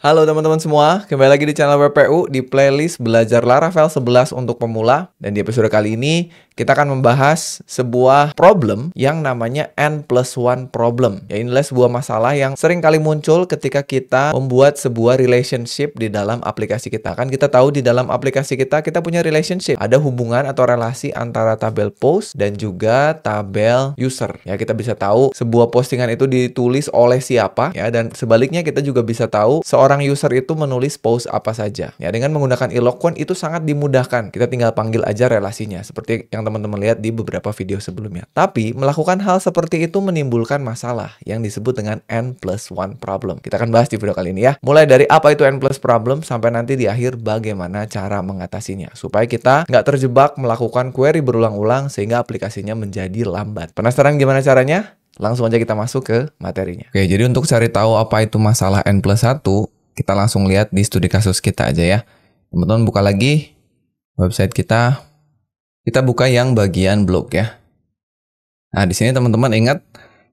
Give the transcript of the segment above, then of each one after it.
Halo teman-teman semua, kembali lagi di channel WPU di playlist Belajar Laravel 11 untuk pemula. Dan di episode kali ini, kita akan membahas sebuah problem yang namanya N+1 problem. Ya, inilah sebuah masalah yang sering kali muncul ketika kita membuat sebuah relationship di dalam aplikasi kita. Kan kita tahu di dalam aplikasi kita punya relationship. Ada hubungan atau relasi antara tabel post dan juga tabel user. Ya, kita bisa tahu sebuah postingan itu ditulis oleh siapa, ya, dan sebaliknya kita juga bisa tahu seorang user itu menulis post apa saja. Ya, dengan menggunakan Eloquent itu sangat dimudahkan. Kita tinggal panggil aja relasinya, seperti yang teman-teman lihat di beberapa video sebelumnya. Tapi, melakukan hal seperti itu menimbulkan masalah yang disebut dengan N+1 problem. Kita akan bahas di video kali ini ya. Mulai dari apa itu N+ problem, sampai nanti di akhir bagaimana cara mengatasinya. Supaya kita nggak terjebak melakukan query berulang-ulang sehingga aplikasinya menjadi lambat. Penasaran gimana caranya? Langsung aja kita masuk ke materinya. Oke, jadi untuk cari tahu apa itu masalah N+1, kita langsung lihat di studi kasus kita aja ya. Teman-teman buka lagi website kita. Kita buka yang bagian blog ya. Nah, di sini teman-teman ingat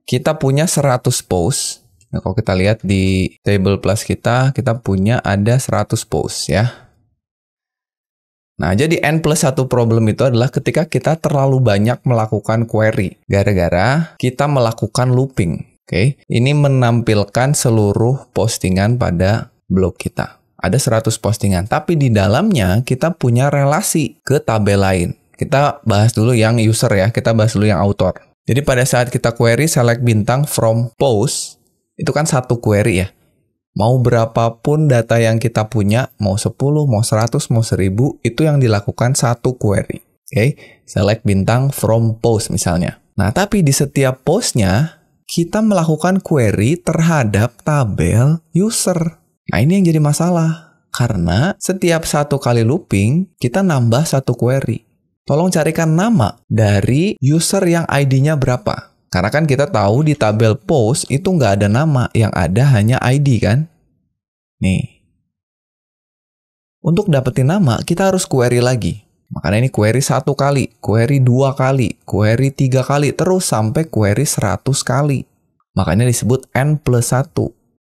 kita punya 100 post. Nah, kalau kita lihat di table plus kita punya ada 100 post ya. Nah, jadi N+1 problem itu adalah ketika kita terlalu banyak melakukan query. Gara-gara kita melakukan looping. Oke, ini menampilkan seluruh postingan pada blog kita. Ada 100 postingan, tapi di dalamnya kita punya relasi ke tabel lain. Kita bahas dulu yang user ya, kita bahas dulu yang author. Jadi pada saat kita query select bintang from post, itu kan satu query ya. Mau berapapun data yang kita punya, mau 10, mau 100, mau 1000, itu yang dilakukan satu query. Oke, select bintang from post misalnya. Nah, tapi di setiap postnya, kita melakukan query terhadap tabel user. Nah, ini yang jadi masalah. Karena setiap satu kali looping, kita nambah satu query. Tolong carikan nama dari user yang ID-nya berapa. Karena kan kita tahu di tabel post itu nggak ada nama, yang ada hanya ID kan? Nih. Untuk dapetin nama, kita harus query lagi. Makanya ini query 1 kali, query 2 kali, query 3 kali, terus sampai query 100 kali. Makanya disebut N+1.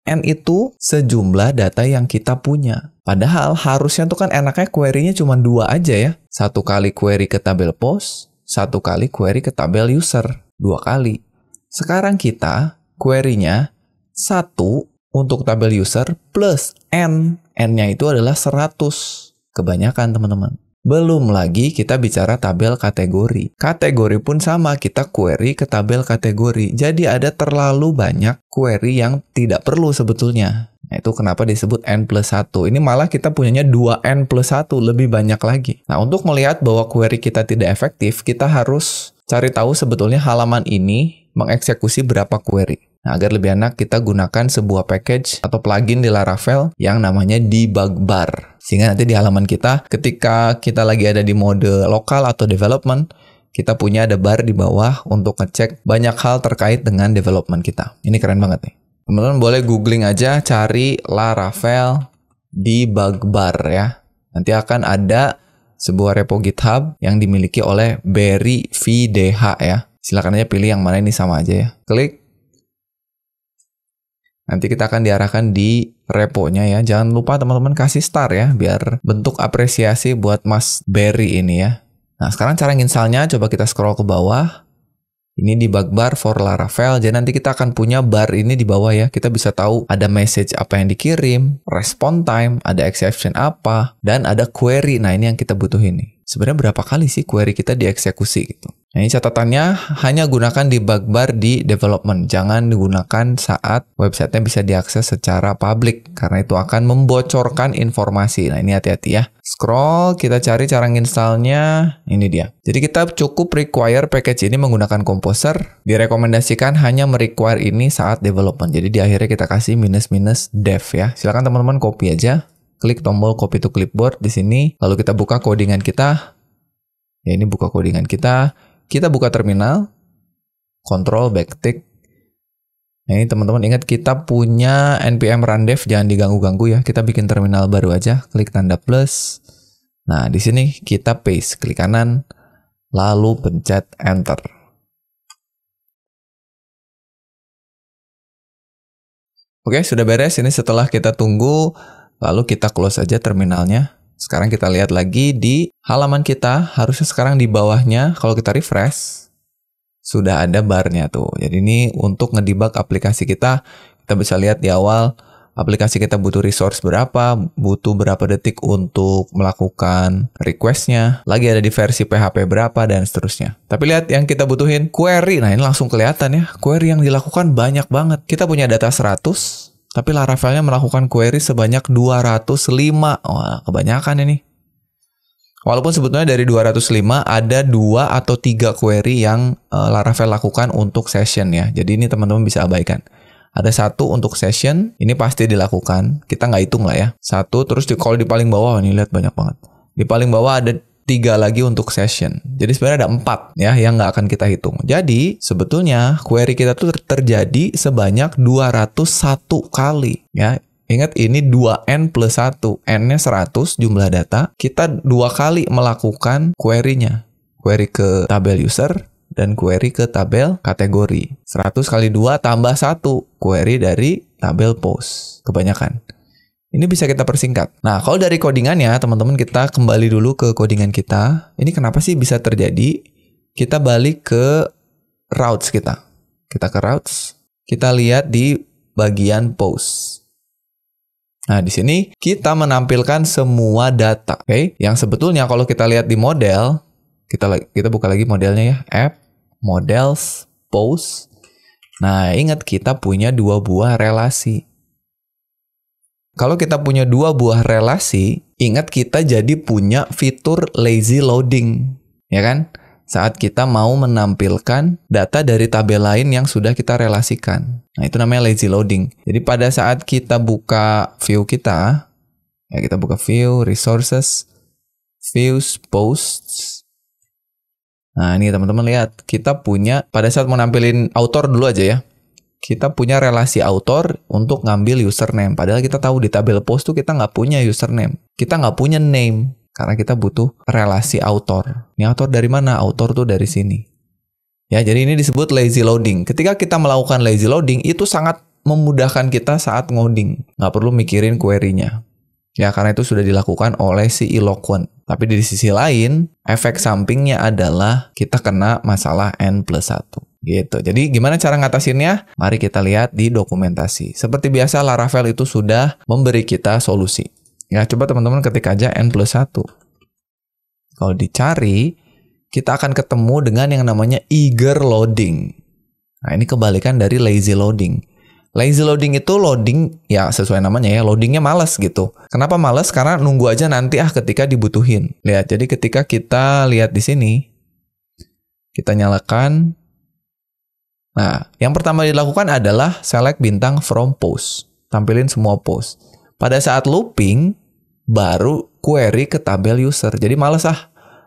N itu sejumlah data yang kita punya. Padahal harusnya tuh kan enaknya query-nya cuma 2 aja ya. 1 kali query ke tabel post, 1 kali query ke tabel user. 2 kali. Sekarang kita query-nya 1 untuk tabel user plus N. N-nya itu adalah 100. Kebanyakan teman-teman. Belum lagi kita bicara tabel kategori. Kategori pun sama, kita query ke tabel kategori. Jadi ada terlalu banyak query yang tidak perlu sebetulnya. Nah, itu kenapa disebut N+1. Ini malah kita punyanya 2N+1, lebih banyak lagi. Nah, untuk melihat bahwa query kita tidak efektif, kita harus cari tahu sebetulnya halaman ini mengeksekusi berapa query. Nah, agar lebih enak, kita gunakan sebuah package atau plugin di Laravel yang namanya debug bar. Sehingga nanti di halaman kita, ketika kita lagi ada di mode lokal atau development, kita punya ada bar di bawah untuk ngecek banyak hal terkait dengan development kita. Ini keren banget nih. Teman-teman boleh googling aja, cari Laravel debug bar ya. Nanti akan ada sebuah repo GitHub yang dimiliki oleh Barry VDH ya. Silakan aja pilih yang mana, ini sama aja ya. Klik. Nanti kita akan diarahkan di reponya ya. Jangan lupa teman-teman kasih star ya, biar bentuk apresiasi buat Mas Barry ini ya. Nah, sekarang cara installnya, coba kita scroll ke bawah. Ini debug bar for Laravel. Jadi nanti kita akan punya bar ini di bawah ya. Kita bisa tahu ada message apa yang dikirim, response time, ada exception apa, dan ada query. Nah, ini yang kita butuhin nih. Sebenarnya berapa kali sih query kita dieksekusi gitu. Nah, ini catatannya, hanya gunakan debug bar di development. Jangan digunakan saat websitenya bisa diakses secara public, karena itu akan membocorkan informasi. Nah, ini hati-hati ya. Scroll, kita cari cara installnya. Ini dia. Jadi kita cukup require package ini menggunakan Composer. Direkomendasikan hanya merequire ini saat development. Jadi di akhirnya kita kasih --dev ya. Silakan teman-teman copy aja. Klik tombol copy to clipboard di sini. Lalu kita buka codingan kita. Ya, ini buka codingan kita. Kita buka terminal. Control backtick. Nah, ini teman-teman ingat kita punya npm run dev, jangan diganggu-ganggu ya. Kita bikin terminal baru aja. Klik tanda plus. Nah, di sini kita paste. Klik kanan. Lalu pencet enter. Oke, sudah beres. Ini setelah kita tunggu, lalu kita close aja terminalnya. Sekarang kita lihat lagi di halaman kita, harusnya sekarang di bawahnya, kalau kita refresh, sudah ada barnya tuh. Jadi ini untuk ngedebug aplikasi kita bisa lihat di awal, aplikasi kita butuh resource berapa, butuh berapa detik untuk melakukan request-nya, lagi ada di versi PHP berapa, dan seterusnya. Tapi lihat yang kita butuhin, query. Nah ini langsung kelihatan ya, query yang dilakukan banyak banget. Kita punya data 100, tapi Laravel-nya melakukan query sebanyak 205. Wah, kebanyakan ini. Walaupun sebetulnya dari 205 ada 2 atau 3 query yang Laravel lakukan untuk session ya. Jadi ini teman-teman bisa abaikan. Ada 1 untuk session, ini pasti dilakukan. Kita nggak hitung lah ya. 1, terus kalau di paling bawah, ini lihat banyak banget. Di paling bawah ada 3 lagi untuk session. Jadi sebenarnya ada 4 ya yang nggak akan kita hitung. Jadi sebetulnya query kita tuh terjadi sebanyak 201 kali ya. Ingat ini 2n plus 1. N-nya 100 jumlah data. Kita 2 kali melakukan query-nya. Query ke tabel user dan query ke tabel kategori. 100 kali 2 tambah 1. Query dari tabel post. Kebanyakan. Ini bisa kita persingkat. Nah, kalau dari codingannya, teman-teman kita kembali dulu ke codingan kita. Ini kenapa sih bisa terjadi? Kita balik ke routes kita. Kita ke routes. Kita lihat di bagian post. Nah, di sini kita menampilkan semua data. Oke? Yang sebetulnya kalau kita lihat di model, kita buka lagi modelnya ya. App, models, post. Nah, ingat kita punya 2 buah relasi. Kalau kita punya 2 buah relasi, ingat kita jadi punya fitur lazy loading, ya kan? Saat kita mau menampilkan data dari tabel lain yang sudah kita relasikan. Nah, itu namanya lazy loading. Jadi pada saat kita buka view kita, ya kita buka view, resources, views, posts. Nah, ini teman-teman lihat, kita punya, pada saat mau nampilin author dulu aja ya. Kita punya relasi author untuk ngambil username. Padahal kita tahu di tabel post tuh kita nggak punya username. Kita nggak punya name. Karena kita butuh relasi author. Ini author dari mana? Author tuh dari sini. Ya, jadi ini disebut lazy loading. Ketika kita melakukan lazy loading, itu sangat memudahkan kita saat ngoding. Nggak perlu mikirin query-nya. Ya, karena itu sudah dilakukan oleh si Eloquent. Tapi di sisi lain, efek sampingnya adalah kita kena masalah N+1. Gitu. Jadi gimana cara ngatasinnya? Mari kita lihat di dokumentasi. Seperti biasa Laravel itu sudah memberi kita solusi. Ya, coba teman-teman ketik aja N+1. Kalau dicari, kita akan ketemu dengan yang namanya eager loading. Nah, ini kebalikan dari lazy loading. Lazy loading itu loading, ya sesuai namanya ya, loadingnya malas gitu. Kenapa malas? Karena nunggu aja nanti ketika dibutuhin. Lihat, jadi ketika kita lihat di sini, kita nyalakan. Nah, yang pertama dilakukan adalah select bintang from post. Tampilin semua post. Pada saat looping, baru query ke tabel user. Jadi males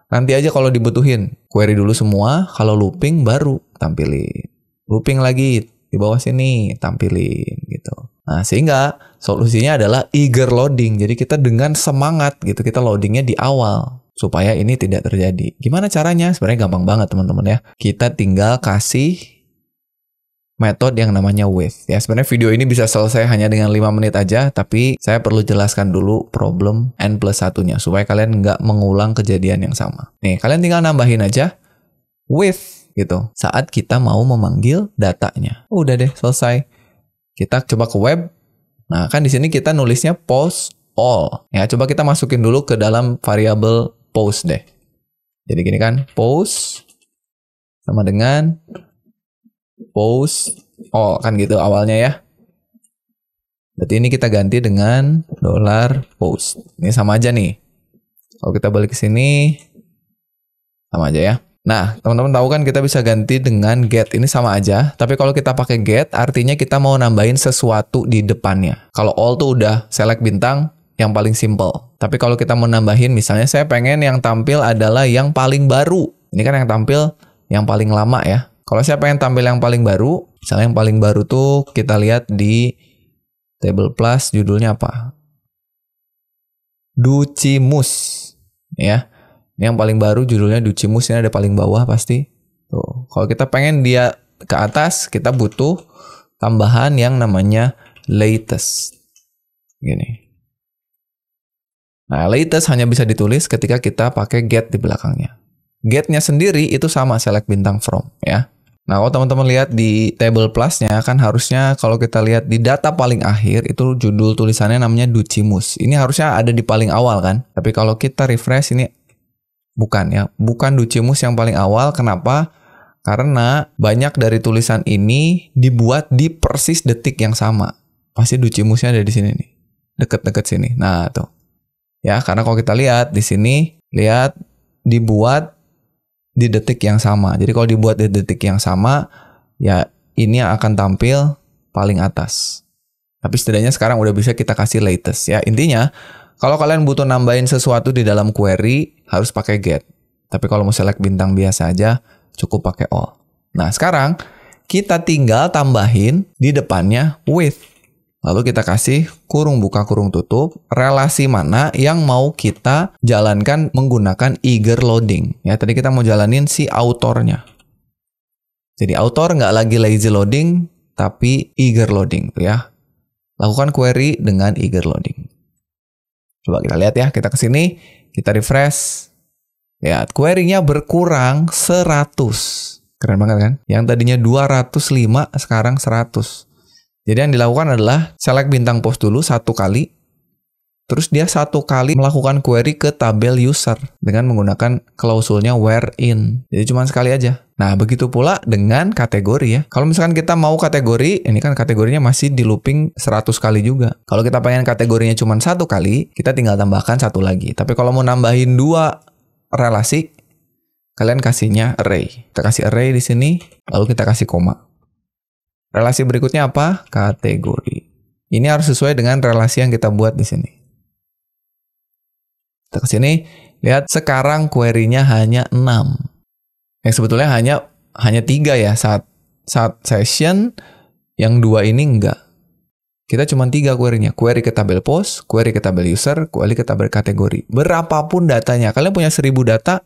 nanti aja kalau dibutuhin. Query dulu semua, kalau looping baru tampilin. Looping lagi, di bawah sini, tampilin gitu. Nah, sehingga solusinya adalah eager loading. Jadi kita dengan semangat gitu, kita loadingnya di awal. Supaya ini tidak terjadi. Gimana caranya? Sebenarnya gampang banget teman-teman ya. Kita tinggal kasih metode yang namanya with. Ya, sebenarnya video ini bisa selesai hanya dengan 5 menit aja, tapi saya perlu jelaskan dulu problem N+1-nya, supaya kalian nggak mengulang kejadian yang sama. Nih, kalian tinggal nambahin aja with, gitu, saat kita mau memanggil datanya. Udah deh, selesai. Kita coba ke web. Nah, kan di sini kita nulisnya post all. Ya, coba kita masukin dulu ke dalam variabel post deh. Jadi gini kan, post sama dengan post all, kan gitu awalnya ya. Berarti ini kita ganti dengan $post. Ini sama aja nih. Kalau kita balik ke sini, sama aja ya. Nah, teman-teman tahu kan kita bisa ganti dengan get. Ini sama aja. Tapi kalau kita pakai get, artinya kita mau nambahin sesuatu di depannya. Kalau all tuh udah select bintang yang paling simple. Tapi kalau kita mau nambahin, misalnya saya pengen yang tampil adalah yang paling baru. Ini kan yang tampil yang paling lama ya. Kalau saya pengen tampil yang paling baru, misalnya yang paling baru tuh kita lihat di table plus, judulnya apa? Ducimus, ya. Ini yang paling baru judulnya Ducimus, ini ada paling bawah pasti. Tuh. Kalau kita pengen dia ke atas, kita butuh tambahan yang namanya latest. Gini. Nah, latest hanya bisa ditulis ketika kita pakai get di belakangnya. Get-nya sendiri itu sama select bintang from ya. Nah, kalau teman-teman lihat di table plus-nya kan harusnya kalau kita lihat di data paling akhir itu judul tulisannya namanya Ducimus. Ini harusnya ada di paling awal kan. Tapi kalau kita refresh ini bukan ya. Bukan Ducimus yang paling awal. Kenapa? Karena banyak dari tulisan ini dibuat di persis detik yang sama. Pasti Ducimusnya ada di sini nih. Deket-deket sini. Nah, tuh. Ya, karena kalau kita lihat di sini, lihat dibuat di detik yang sama. Jadi kalau dibuat di detik yang sama, ya ini yang akan tampil paling atas. Tapi setidaknya sekarang udah bisa kita kasih latest ya. Intinya, kalau kalian butuh nambahin sesuatu di dalam query, harus pakai get. Tapi kalau mau select bintang biasa aja, cukup pakai all. Nah, sekarang kita tinggal tambahin di depannya with. Lalu kita kasih kurung buka kurung tutup, relasi mana yang mau kita jalankan menggunakan eager loading. Ya, tadi kita mau jalanin si autornya. Jadi autor nggak lagi lazy loading, tapi eager loading tuh ya. Lakukan query dengan eager loading. Coba kita lihat ya, kita ke sini, kita refresh. Lihat, query-nya berkurang 100. Keren banget kan? Yang tadinya 205, sekarang 100. Jadi yang dilakukan adalah select bintang post dulu satu kali, terus dia satu kali melakukan query ke tabel user dengan menggunakan klausulnya where in. Jadi cuma sekali aja. Nah, begitu pula dengan kategori ya. Kalau misalkan kita mau kategori, ini kan kategorinya masih di looping 100 kali juga. Kalau kita pengen kategorinya cuma satu kali, kita tinggal tambahkan satu lagi. Tapi kalau mau nambahin 2 relasi, kalian kasihnya array. Kita kasih array di sini, lalu kita kasih koma. Relasi berikutnya apa? Kategori. Ini harus sesuai dengan relasi yang kita buat di sini. Kita ke sini, lihat sekarang query-nya hanya 6. Yang sebetulnya hanya 3 ya saat session, yang 2 ini enggak. Kita cuma 3 query-nya. Query ke tabel post, query ke tabel user, query ke tabel kategori. Berapapun datanya, kalian punya 1000 data,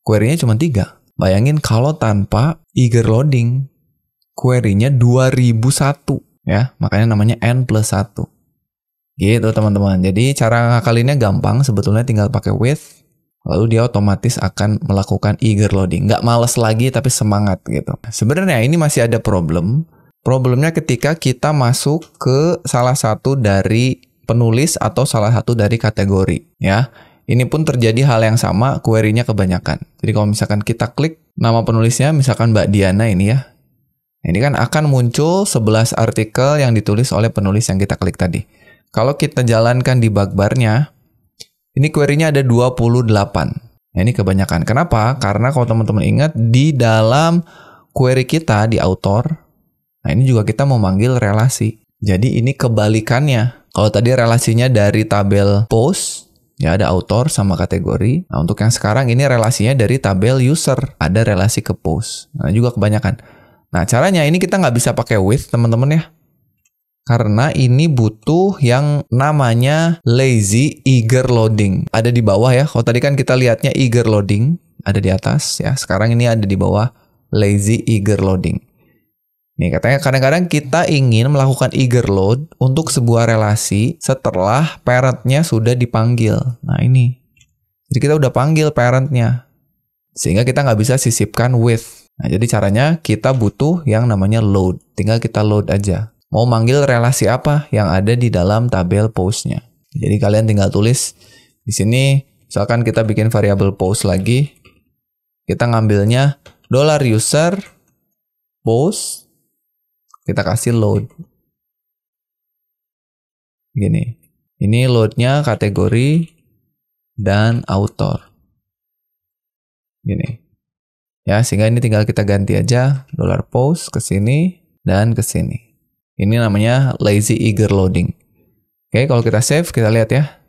query-nya cuma 3. Bayangin kalau tanpa eager loading, query-nya 2001 ya, makanya namanya n+1. Gitu teman-teman. Jadi cara ngakalinnya gampang, sebetulnya tinggal pakai with, lalu dia otomatis akan melakukan eager loading. Nggak males lagi tapi semangat gitu. Sebenarnya ini masih ada problem. Problemnya ketika kita masuk ke salah satu dari penulis atau salah satu dari kategori ya. Ini pun terjadi hal yang sama, query-nya kebanyakan. Jadi kalau misalkan kita klik nama penulisnya, misalkan Mbak Diana ini ya. Ini kan akan muncul 11 artikel yang ditulis oleh penulis yang kita klik tadi. Kalau kita jalankan di bug bar-nya, ini query-nya ada 28. Nah, ini kebanyakan. Kenapa? Karena kalau teman-teman ingat, di dalam query kita di author, nah ini juga kita mau manggil relasi. Jadi ini kebalikannya. Kalau tadi relasinya dari tabel post, ya ada author sama kategori. Nah, untuk yang sekarang ini relasinya dari tabel user. Ada relasi ke post. Nah, juga kebanyakan. Nah, caranya ini kita nggak bisa pakai with, teman-teman ya. Karena ini butuh yang namanya lazy eager loading. Ada di bawah ya. Kalau tadi kan kita lihatnya eager loading, ada di atas ya. Sekarang ini ada di bawah lazy eager loading. Nih, katanya kadang-kadang kita ingin melakukan eager load untuk sebuah relasi setelah parent-nya sudah dipanggil. Nah, ini. Jadi kita udah panggil parent-nya. Sehingga kita nggak bisa sisipkan with. Nah, jadi caranya kita butuh yang namanya load. Tinggal kita load aja. Mau manggil relasi apa yang ada di dalam tabel post-nya. Jadi kalian tinggal tulis di sini, misalkan kita bikin variabel post lagi. Kita ngambilnya $user post. Kita kasih load. Gini. Ini load-nya kategori dan author. Gini. Ya, sehingga ini tinggal kita ganti aja $post ke sini dan ke sini. Ini namanya lazy eager loading. Oke, kalau kita save, kita lihat ya.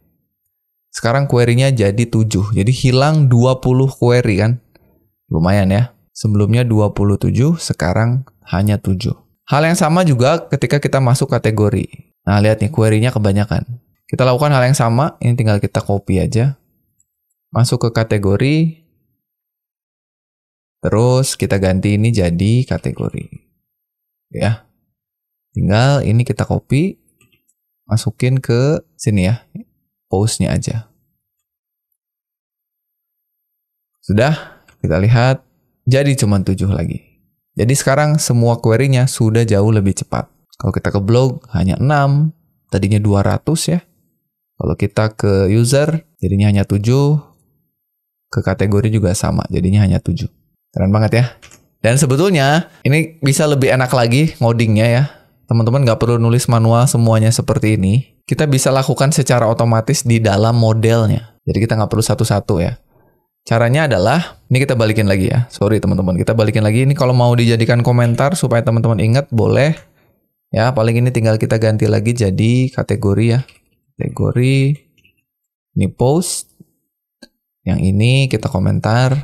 Sekarang query-nya jadi 7. Jadi hilang 20 query kan. Lumayan ya. Sebelumnya 27, sekarang hanya 7. Hal yang sama juga ketika kita masuk kategori. Nah, lihat nih query-nya kebanyakan. Kita lakukan hal yang sama, ini tinggal kita copy aja. Masuk ke kategori. Terus kita ganti ini jadi kategori. Ya. Tinggal ini kita copy, masukin ke sini ya, post-nya aja. Sudah, kita lihat jadi cuma 7 lagi. Jadi sekarang semua query-nya sudah jauh lebih cepat. Kalau kita ke blog hanya 6, tadinya 200 ya. Kalau kita ke user jadinya hanya 7, ke kategori juga sama, jadinya hanya 7. Keren banget ya. Dan sebetulnya ini bisa lebih enak lagi ngodingnya ya. Teman-teman nggak perlu nulis manual semuanya seperti ini. Kita bisa lakukan secara otomatis di dalam modelnya. Jadi kita nggak perlu satu-satu ya. Caranya adalah, ini kita balikin lagi ya. Sorry teman-teman, kita balikin lagi. Ini kalau mau dijadikan komentar supaya teman-teman ingat, boleh. Ya, paling ini tinggal kita ganti lagi jadi kategori ya. Kategori, ini post. Yang ini kita komentar.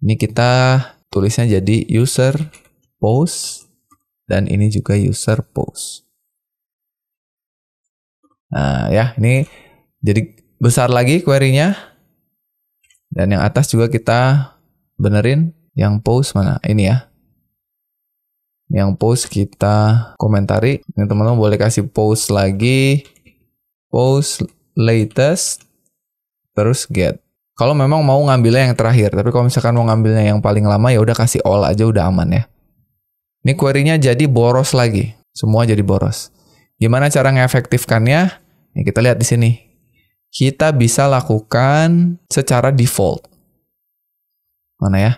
Ini kita tulisnya jadi user post. Dan ini juga user post. Nah ya, ini jadi besar lagi query-nya. Dan yang atas juga kita benerin. Yang post mana? Ini ya. Yang post kita komentari. Ini teman-teman boleh kasih post lagi. Post latest. Terus get. Kalau memang mau ngambilnya yang terakhir. Tapi kalau misalkan mau ngambilnya yang paling lama, ya udah kasih all aja, udah aman ya. Ini query-nya jadi boros lagi. Semua jadi boros. Gimana cara ngefektifkannya? Ini kita lihat di sini. Kita bisa lakukan secara default. Mana ya?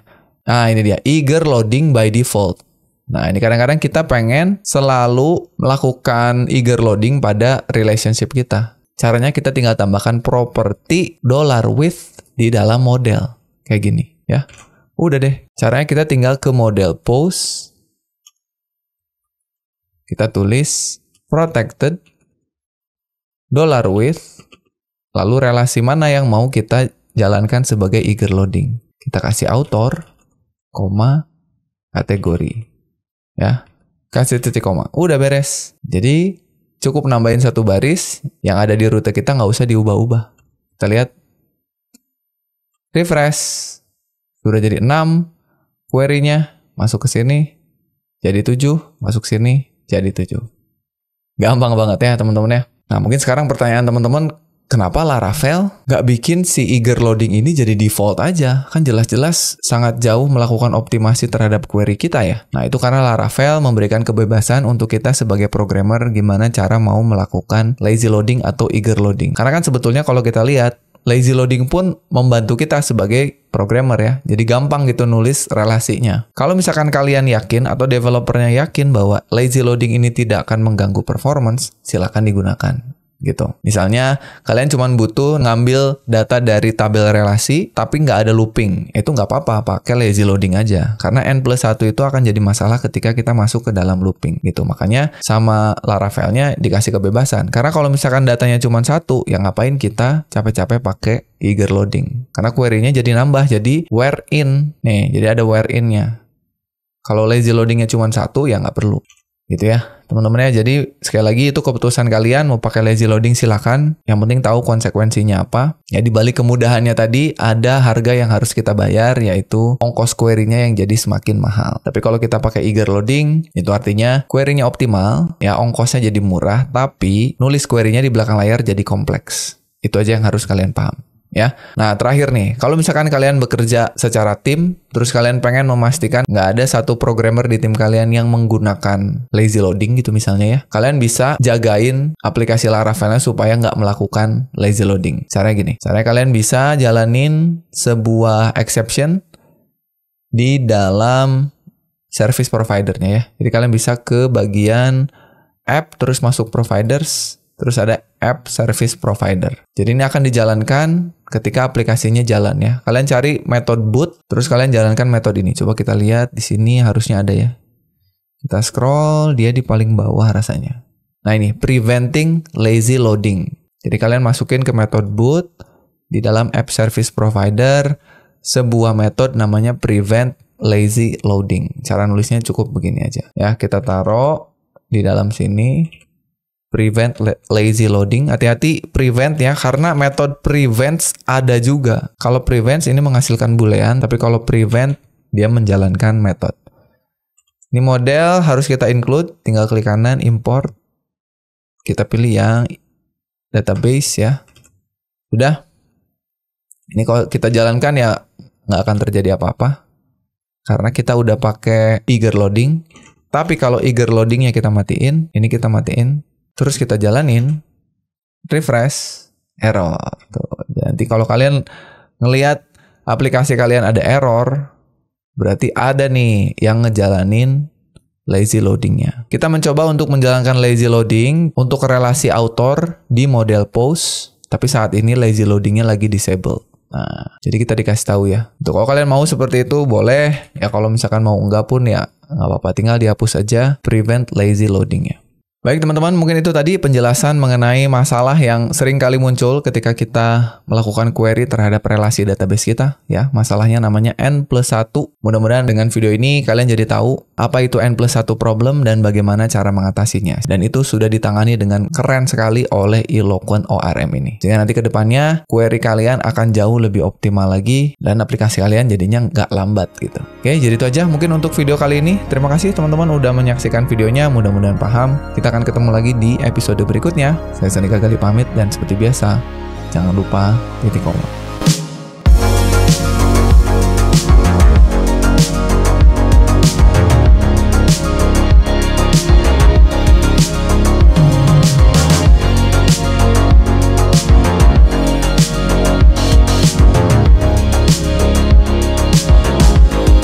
Nah, ini dia. Eager loading by default. Nah, ini kadang-kadang kita pengen selalu melakukan eager loading pada relationship kita. Caranya kita tinggal tambahkan property $with di dalam model. Kayak gini, ya. Udah deh. Caranya kita tinggal ke model post. Kita tulis protected $with. Lalu relasi mana yang mau kita jalankan sebagai eager loading. Kita kasih author, koma, kategori. Ya, kasih titik koma. Udah beres. Jadi, cukup nambahin satu baris, yang ada di rute kita nggak usah diubah-ubah. Kita lihat. Refresh. Sudah jadi 6. Query-nya masuk ke sini. Jadi 7. Masuk sini. Jadi 7. Gampang banget ya teman-teman ya. Nah, mungkin sekarang pertanyaan teman-teman, kenapa Laravel nggak bikin si eager loading ini jadi default aja? Kan jelas-jelas sangat jauh melakukan optimasi terhadap query kita ya. Nah, itu karena Laravel memberikan kebebasan untuk kita sebagai programmer gimana cara mau melakukan lazy loading atau eager loading. Karena kan sebetulnya kalau kita lihat, lazy loading pun membantu kita sebagai programmer ya. Jadi gampang gitu nulis relasinya. Kalau misalkan kalian yakin atau developernya yakin bahwa lazy loading ini tidak akan mengganggu performance, silakan digunakan. Gitu. Misalnya, kalian cuma butuh ngambil data dari tabel relasi, tapi nggak ada looping. Itu nggak apa-apa, pakai lazy loading aja. Karena N+1 itu akan jadi masalah ketika kita masuk ke dalam looping. Gitu. Makanya, sama Laravelnya dikasih kebebasan. Karena kalau misalkan datanya cuma 1, ya ngapain kita capek-capek pakai eager loading. Karena query-nya jadi nambah, jadi where in. Nih, jadi ada where in-nya. Kalau lazy loading-nya cuma 1, ya nggak perlu. Gitu ya, teman-teman ya. Jadi sekali lagi itu keputusan kalian mau pakai lazy loading silakan. Yang penting tahu konsekuensinya apa. Ya di balik kemudahannya tadi ada harga yang harus kita bayar, yaitu ongkos query-nya yang jadi semakin mahal. Tapi kalau kita pakai eager loading, itu artinya query-nya optimal, ya ongkosnya jadi murah, tapi nulis query-nya di belakang layar jadi kompleks. Itu aja yang harus kalian paham. Ya, nah terakhir nih, kalau misalkan kalian bekerja secara tim, terus kalian pengen memastikan nggak ada satu programmer di tim kalian yang menggunakan lazy loading gitu misalnya ya, kalian bisa jagain aplikasi Laravelnya supaya nggak melakukan lazy loading. Caranya gini, caranya kalian bisa jalanin sebuah exception di dalam service providernya ya. Jadi kalian bisa ke bagian app, terus masuk providers, terus ada app service provider. Jadi ini akan dijalankan ketika aplikasinya jalan ya. Kalian cari method boot, terus kalian jalankan metode ini. Coba kita lihat di sini harusnya ada ya. Kita scroll, dia di paling bawah rasanya. Nah ini, preventing lazy loading. Jadi kalian masukin ke method boot, di dalam app service provider, sebuah metode namanya prevent lazy loading. Cara nulisnya cukup begini aja. Ya, kita taruh di dalam sini. Prevent lazy loading. Hati-hati prevent ya, karena metode prevents ada juga. Kalau prevents ini menghasilkan boolean, tapi kalau prevent dia menjalankan metode. Ini model harus kita include, tinggal klik kanan, import. Kita pilih yang database ya. Udah. Ini kalau kita jalankan ya nggak akan terjadi apa-apa. Karena kita udah pakai eager loading. Tapi kalau eager loadingnya kita matiin, ini kita matiin. Terus kita jalanin, refresh, error. Tuh. Nanti kalau kalian ngelihat aplikasi kalian ada error, berarti ada nih yang ngejalanin lazy loadingnya. Kita mencoba untuk menjalankan lazy loading untuk relasi author di model post, tapi saat ini lazy loadingnya lagi disable. Nah, jadi kita dikasih tahu ya. Untuk kalau kalian mau seperti itu boleh, ya kalau misalkan mau enggak pun ya nggak apa-apa, tinggal dihapus aja prevent lazy loadingnya. Baik teman-teman, mungkin itu tadi penjelasan mengenai masalah yang sering kali muncul ketika kita melakukan query terhadap relasi database kita. Ya, masalahnya namanya N+1. Mudah-mudahan dengan video ini kalian jadi tahu apa itu N+1 problem dan bagaimana cara mengatasinya. Dan itu sudah ditangani dengan keren sekali oleh Eloquent ORM ini. Jadi nanti ke depannya query kalian akan jauh lebih optimal lagi dan aplikasi kalian jadinya nggak lambat gitu. Oke, jadi itu aja mungkin untuk video kali ini. Terima kasih teman-teman udah menyaksikan videonya, mudah-mudahan paham. Kita akan ketemu lagi di episode berikutnya. Saya Sandika Gali pamit dan seperti biasa, jangan lupa titik koma.